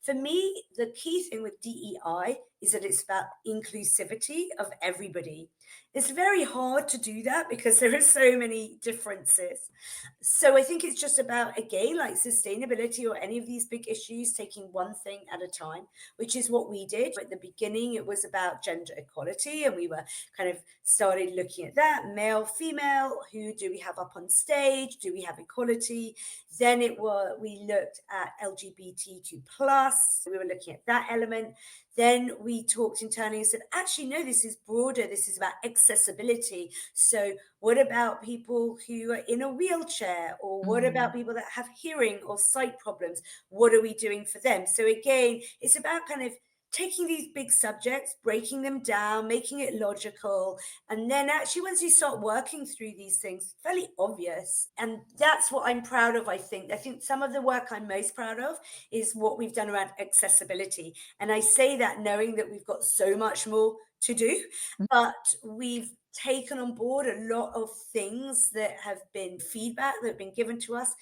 for me, the key thing with DEI is that it's about inclusivity of everybody. It's very hard to do that because there are so many differences. So I think it's just about, again, like sustainability or any of these big issues, taking one thing at a time, which is what we did. At the beginning, it was about gender equality, and we were kind of started looking at that, male, female, who do we have up on stage? Do we have equality? Then we looked at LGBTQ plus. We were looking at that element. Then we talked internally and said, actually, no, this is broader. This is about accessibility. So what about people who are in a wheelchair? Or what about people that have hearing or sight problems? What are we doing for them? So again, it's about kind of taking these big subjects, breaking them down, making it logical. And then actually, once you start working through these things, fairly obvious. And that's what I'm proud of, I think. I think some of the work I'm most proud of is what we've done around accessibility. And I say that knowing that we've got so much more to do, but we've taken on board a lot of things that have been feedback that have been given to us